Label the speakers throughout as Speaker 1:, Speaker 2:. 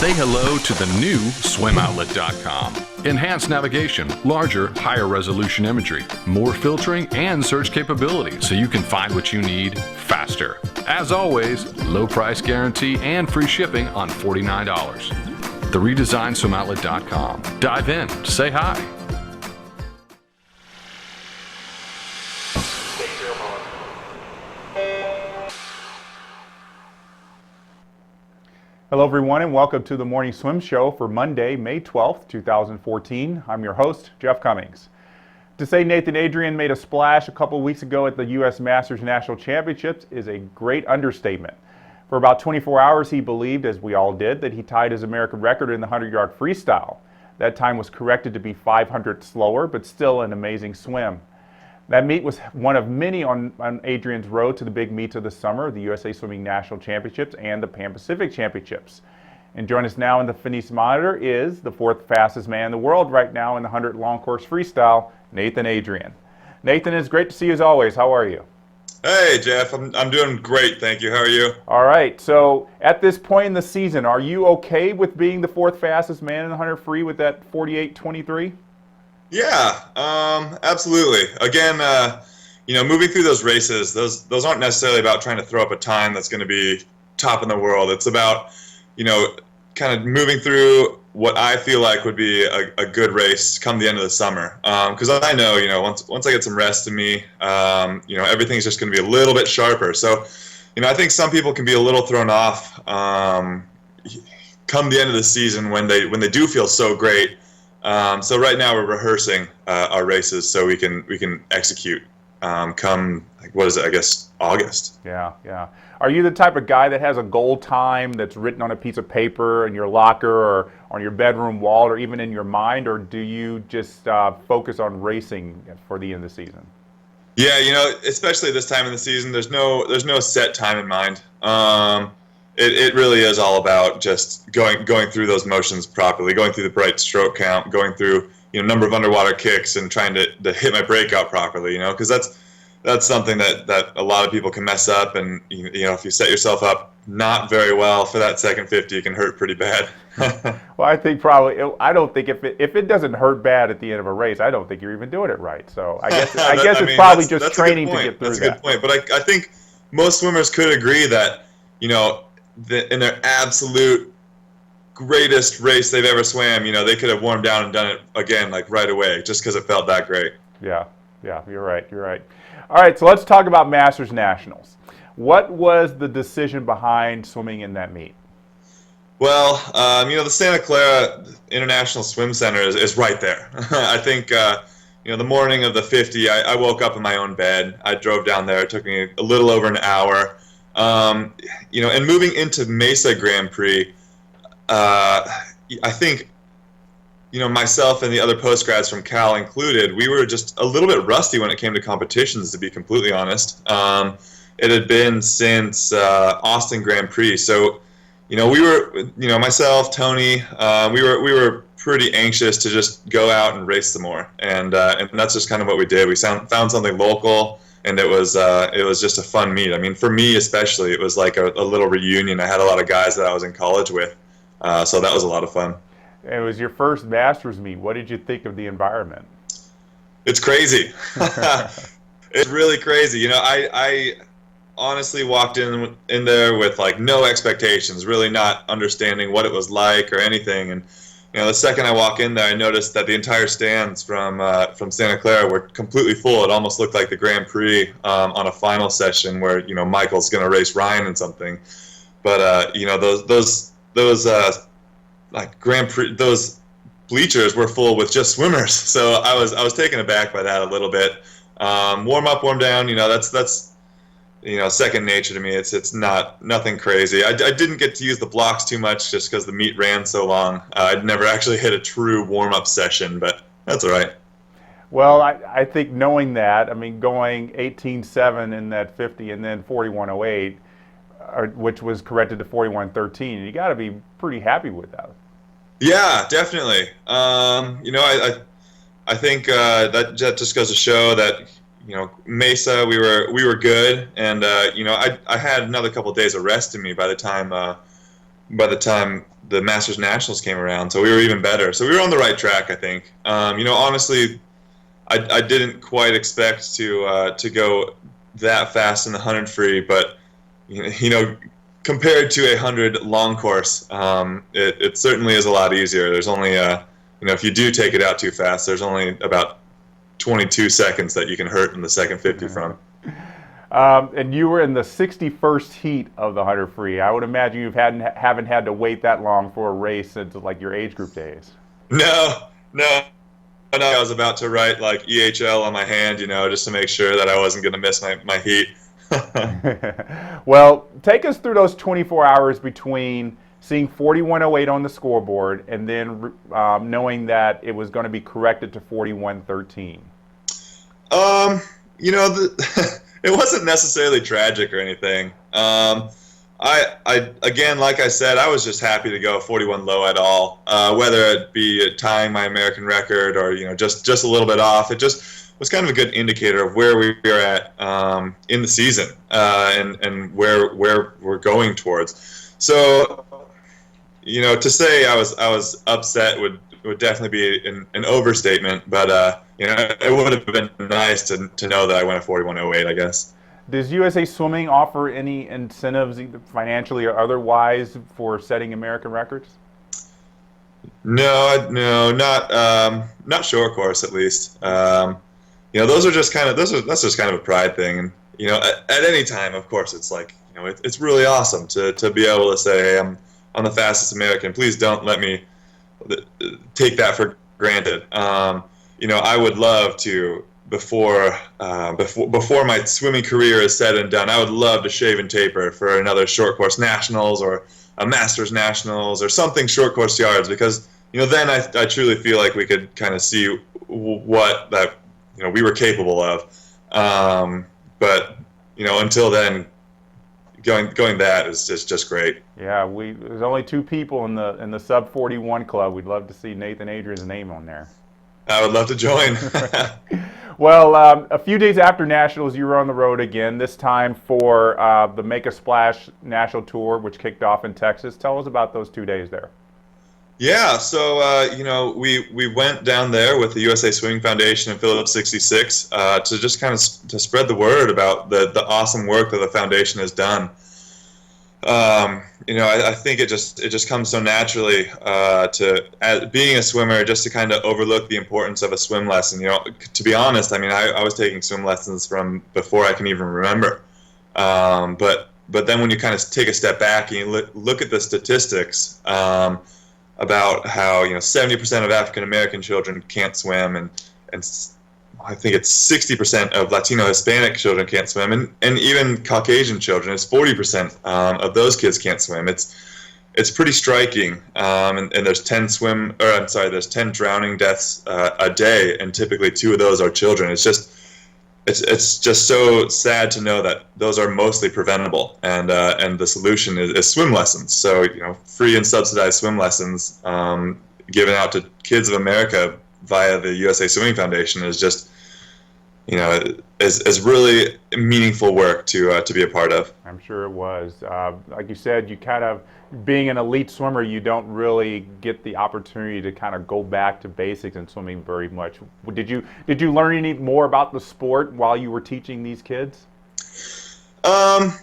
Speaker 1: Say hello to the new SwimOutlet.com. Enhanced navigation, larger, higher resolution imagery, more filtering and search capability so you can find what you need faster. As always, low price guarantee and free shipping on $49. The redesigned SwimOutlet.com. Dive in, say hi.
Speaker 2: Hello everyone and welcome to the Morning Swim Show for Monday, May 12th, 2014. I'm your host, Jeff Cummings. To say Nathan Adrian made a splash a couple weeks ago at the U.S. Masters National Championships is a great understatement. For about 24 hours he believed, as we all did, that he tied his American record in the 100-yard freestyle. That time was corrected to be 500 slower, but still an amazing swim. That meet was one of many on Adrian's road to the big meets of the summer, the USA Swimming National Championships and the Pan Pacific Championships. And join us now in the Finis Monitor is the fourth fastest man in the world right now in the 100 long course freestyle, Nathan Adrian. Nathan, it's great to see you as always. How are you?
Speaker 3: Hey, Jeff. I'm doing great, thank you. How are you?
Speaker 2: All right. So at this point in the season, are you okay with being the fourth fastest man in the 100 free with that 48:23?
Speaker 3: Yeah, absolutely. Again, moving through those races, those aren't necessarily about trying to throw up a time that's going to be top in the world. It's about, kind of moving through what I feel like would be a good race come the end of the summer. Because I know, once I get some rest in me, everything's just going to be a little bit sharper. So, I think some people can be a little thrown off come the end of the season when they do feel so great. So right now we're rehearsing our races so we can execute come, August.
Speaker 2: Yeah. Are you the type of guy that has a goal time that's written on a piece of paper in your locker or on your bedroom wall or even in your mind, or do you just focus on racing for the end of the season?
Speaker 3: Yeah, especially this time of the season, there's no set time in mind. It really is all about just going through those motions properly, going through the bright stroke count, going through number of underwater kicks, and trying to hit my breakout properly. Because that's something that a lot of people can mess up, and if you set yourself up not very well for that second 50, it can hurt pretty bad.
Speaker 2: Well, I think I don't think if it doesn't hurt bad at the end of a race, I don't think you're even doing it right. So I guess it's probably just training to get through that.
Speaker 3: That's a good point. But I think most swimmers could agree that in their absolute greatest race they've ever swam, they could have warmed down and done it again like right away just because it felt that great.
Speaker 2: Yeah, you're right. All right, so let's talk about Masters Nationals. What was the decision behind swimming in that meet?
Speaker 3: Well, the Santa Clara International Swim Center is right there. I think, the morning of the 50, I woke up in my own bed. I drove down there. It took me a little over an hour. And moving into Mesa Grand Prix, I think, myself and the other postgrads from Cal included, we were just a little bit rusty when it came to competitions, to be completely honest. It had been since Austin Grand Prix, so we were, myself, Tony, we were pretty anxious to just go out and race some more, and that's just kind of what we did. We found something local. And it was just a fun meet. I mean, for me especially, it was like a little reunion. I had a lot of guys that I was in college with, so that was a lot of fun.
Speaker 2: It was your first Masters meet. What did you think of the environment?
Speaker 3: It's crazy. It's really crazy. I honestly walked in there with like no expectations, really not understanding what it was like or anything. And the second I walk in there, I noticed that the entire stands from Santa Clara were completely full. It almost looked like the Grand Prix on a final session where Michael's going to race Ryan and something. But like Grand Prix, those bleachers were full with just swimmers. So I was taken aback by that a little bit. Warm up, warm down. That's second nature to me. It's nothing crazy. I didn't get to use the blocks too much just because the meet ran so long. I'd never actually hit a true warm-up session, but that's all right.
Speaker 2: Well, I think knowing that, going 18.7 in that 50 and then 41.08, which was corrected to 41.13, you got to be pretty happy with that.
Speaker 3: Yeah, definitely. I think that just goes to show that Mesa, we were good, and I had another couple of days of rest in me by the time by the time the Masters Nationals came around, so we were even better. So we were on the right track, I think. Honestly, I didn't quite expect to go that fast in the 100 free, but compared to a 100 long course, it certainly is a lot easier. There's only if you do take it out too fast, there's only about 22 seconds that you can hurt in the second 50 from.
Speaker 2: And you were in the 61st heat of the 100 free. I would imagine you haven't had to wait that long for a race since like your age group days.
Speaker 3: No. I was about to write like EHL on my hand, just to make sure that I wasn't going to miss my heat.
Speaker 2: Well, take us through those 24 hours between seeing 41.08 on the scoreboard and then knowing that it was going to be corrected to 41.13.
Speaker 3: It wasn't necessarily tragic or anything. I again, like I said, I was just happy to go 41 low at all, whether it be tying my American record or just a little bit off. It just was kind of a good indicator of where we were at in the season and where we're going towards. So, to say I was upset would definitely be an overstatement, but it would have been nice to know that I went at 41.08, I guess.
Speaker 2: Does USA Swimming offer any incentives, either financially or otherwise, for setting American records?
Speaker 3: No, not short course at least. Those are just that's just kind of a pride thing, and at any time, of course, it's like it's really awesome to be able to say, hey, I'm the fastest American. Please don't let me take that for granted. I would love to. Before my swimming career is said and done, I would love to shave and taper for another short course nationals or a Masters Nationals or something short course yards, because then I truly feel like we could kind of see what that we were capable of. But until then, going that is just great.
Speaker 2: Yeah, there's only 2 people in the sub 41 club. We'd love to see Nathan Adrian's name on there.
Speaker 3: I would love to join.
Speaker 2: Well, a few days after Nationals, you were on the road again, this time for the Make a Splash National Tour, which kicked off in Texas. Tell us about those 2 days there.
Speaker 3: Yeah, so, we went down there with the USA Swimming Foundation and Phillips 66 to just kind of to spread the word about the awesome work that the foundation has done. I think it just comes so naturally to being a swimmer, just to kind of overlook the importance of a swim lesson. To be honest, I was taking swim lessons from before I can even remember. But then when you kind of take a step back and you look at the statistics about how 70% of African American children can't swim, and I think it's 60% of Latino Hispanic children can't swim, and even Caucasian children, it's 40% of those kids can't swim. It's pretty striking, and there's 10 there's 10 drowning deaths a day, and typically 2 of those are children. It's just so sad to know that those are mostly preventable, and the solution is swim lessons. So free and subsidized swim lessons given out to kids of America via the USA Swimming Foundation is just, is really meaningful work to be a part of.
Speaker 2: I'm sure it was. Like you said, you kind of, being an elite swimmer, you don't really get the opportunity to kind of go back to basics in swimming very much. Did you learn any more about the sport while you were teaching these kids?
Speaker 3: I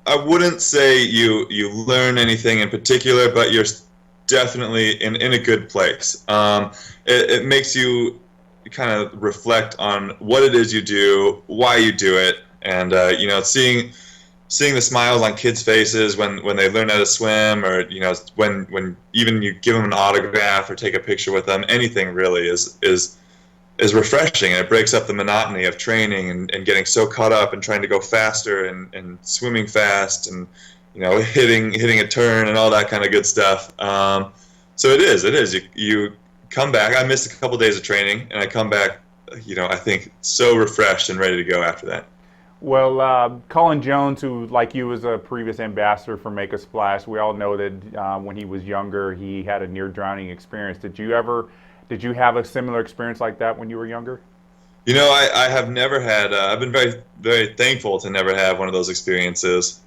Speaker 3: wouldn't say you learn anything in particular, but you're definitely in a good place. It makes you kind of reflect on what it is you do, why you do it, and seeing the smiles on kids' faces when they learn how to swim, or when even you give them an autograph or take a picture with them. Anything really is refreshing, and it breaks up the monotony of training and getting so caught up and trying to go faster and swimming fast and hitting a turn and all that kind of good stuff. So it is. You come back. I missed a couple days of training, and I come back, I think so refreshed and ready to go after that.
Speaker 2: Well, Colin Jones, who, like you, was a previous ambassador for Make a Splash, we all know that when he was younger, he had a near-drowning experience. Did you have a similar experience like that when you were younger?
Speaker 3: I have never had. I've been very, very thankful to never have one of those experiences.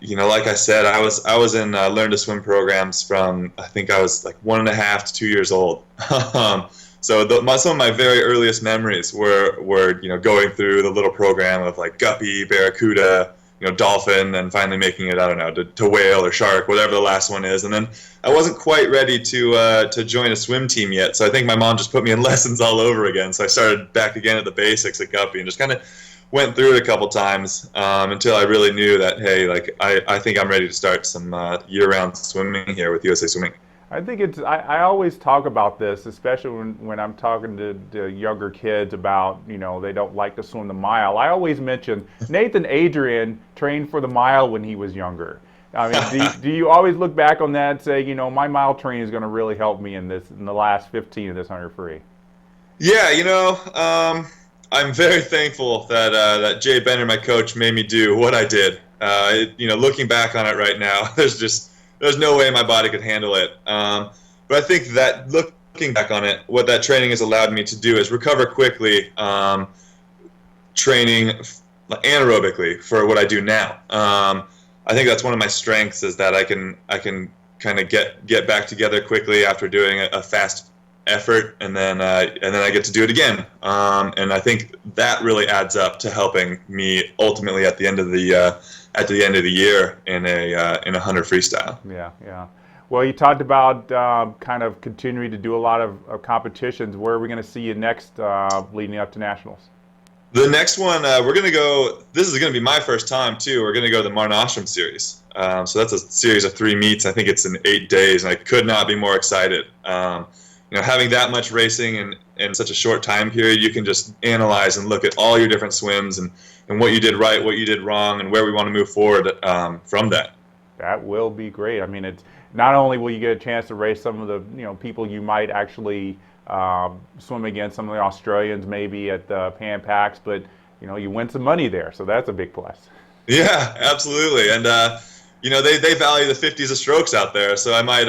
Speaker 3: like I said, I was in learn to swim programs from, I think I was like 1.5 to 2 years old. So some of my very earliest memories were going through the little program of like guppy, barracuda, dolphin, and finally making it, I don't know, to whale or shark, whatever the last one is. And then I wasn't quite ready to join a swim team yet, so I think my mom just put me in lessons all over again. So I started back again at the basics at guppy and just kind of went through it a couple times until I really knew that, hey, like I think I'm ready to start some year-round swimming here with USA Swimming.
Speaker 2: I think I always talk about this, especially when I'm talking to younger kids about, they don't like to swim the mile. I always mention Nathan Adrian trained for the mile when he was younger. I mean, do you always look back on that and say, my mile training is going to really help me in the last 15 of this 100 free?
Speaker 3: Yeah, I'm very thankful that Jay Bender, my coach, made me do what I did. Looking back on it right now, there's no way my body could handle it. But I think that looking back on it, what that training has allowed me to do is recover quickly, training anaerobically for what I do now. I think that's one of my strengths, is that I can kind of get back together quickly after doing a fast effort, and then I get to do it again. And I think that really adds up to helping me ultimately at the end of the year in a 100 freestyle.
Speaker 2: Yeah. Well, you talked about kind of continuing to do a lot of competitions. Where are we going to see you next leading up to nationals?
Speaker 3: The next one, we're going to go, this is going to be my first time too, we're going to go to the Martin Ostrom series. So that's a series of 3 meets. I think it's in 8 days, and I could not be more excited. Having that much racing in such a short time period, you can just analyze and look at all your different swims and what you did right, what you did wrong, and where we want to move forward from that.
Speaker 2: That will be great. I mean, it's not only will you get a chance to race some of the people you might actually swim against, some of the Australians maybe at the Pan Pacs, but you win some money there, so that's a big plus.
Speaker 3: Yeah, absolutely. And they value the 50s of strokes out there, so I might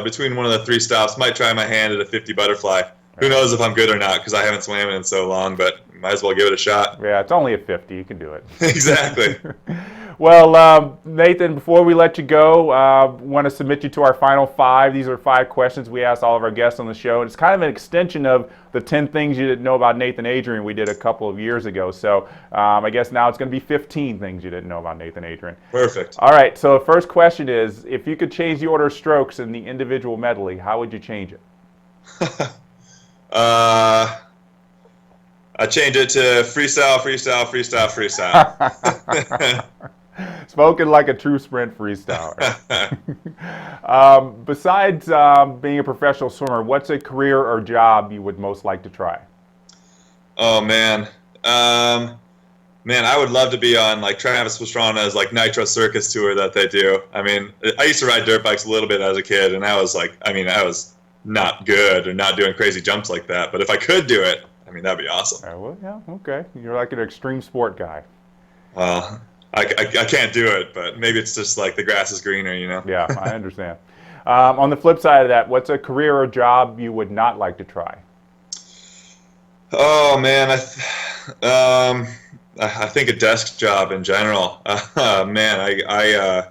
Speaker 3: between one of the 3 stops might try my hand at a 50 butterfly. Who knows if I'm good or not, because I haven't swam in so long, but might as well give it a shot.
Speaker 2: Yeah, it's only a 50. You can do it.
Speaker 3: Exactly.
Speaker 2: Well, Nathan, before we let you go, want to submit you to our final 5. These are 5 questions we ask all of our guests on the show. And it's kind of an extension of the 10 things you didn't know about Nathan Adrian we did a couple of years ago. So I guess now it's going to be 15 things you didn't know about Nathan Adrian.
Speaker 3: Perfect.
Speaker 2: All right, so the first question is, if you could change the order of strokes in the individual medley, how would you change it?
Speaker 3: I change it to freestyle, freestyle, freestyle, freestyle.
Speaker 2: Spoken like a true sprint freestyler. Besides being a professional swimmer, what's a career or job you would most like to try?
Speaker 3: Oh, man. I would love to be on like Travis Pastrana's like Nitro Circus tour that they do. I mean, I used to ride dirt bikes a little bit as a kid, and I was not good or not doing crazy jumps like that. But if I could do it, that'd be awesome.
Speaker 2: Well, yeah, okay. You're like an extreme sport guy.
Speaker 3: Well, I can't do it, but maybe it's just like the grass is greener,
Speaker 2: Yeah, I understand. On the flip side of that, what's a career or job you would not like to try?
Speaker 3: Oh, man, I think a desk job in general. I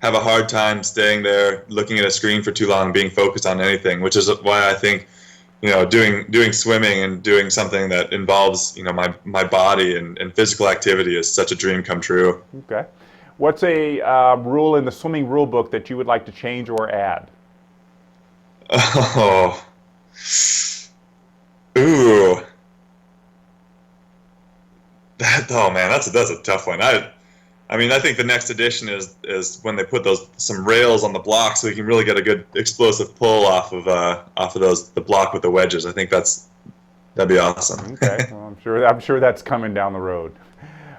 Speaker 3: have a hard time staying there looking at a screen for too long, being focused on anything, which is why I think doing swimming and doing something that involves my body and physical activity is such a dream come true.
Speaker 2: Okay. What's a rule in the swimming rule book that you would like to change or add?
Speaker 3: Oh. Ooh. That's a tough one. I think the next addition is when they put some rails on the block, so you can really get a good explosive pull off of the block with the wedges. I think that'd be awesome.
Speaker 2: Okay, well, I'm sure that's coming down the road.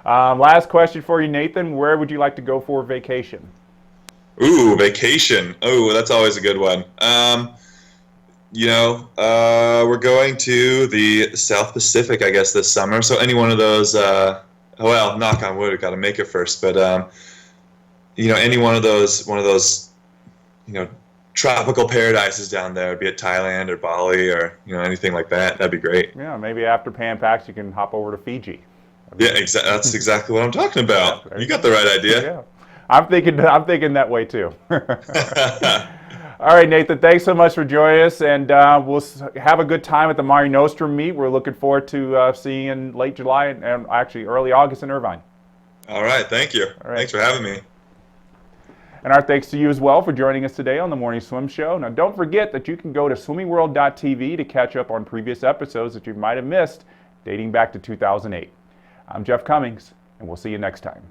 Speaker 2: Last question for you, Nathan. Where would you like to go for vacation?
Speaker 3: Ooh, vacation. Oh, that's always a good one. We're going to the South Pacific, I guess, this summer. So any one of those. Well, knock on wood, I've got to make it first. But any one of those, tropical paradises down there, be it Thailand or Bali or anything like that. That'd be great.
Speaker 2: Yeah, maybe after Pan Pacs, you can hop over to Fiji.
Speaker 3: Yeah, that's exactly what I'm talking about. You got the right idea.
Speaker 2: Yeah. I'm thinking that way too. All right, Nathan, thanks so much for joining us, and we'll have a good time at the Mare Nostrum meet. We're looking forward to seeing you in late July and actually early August in Irvine.
Speaker 3: All right, thank you.
Speaker 2: All right.
Speaker 3: Thanks for having me.
Speaker 2: And our thanks to you as well for joining us today on the Morning Swim Show. Now, don't forget that you can go to swimmingworld.tv to catch up on previous episodes that you might have missed dating back to 2008. I'm Jeff Cummings, and we'll see you next time.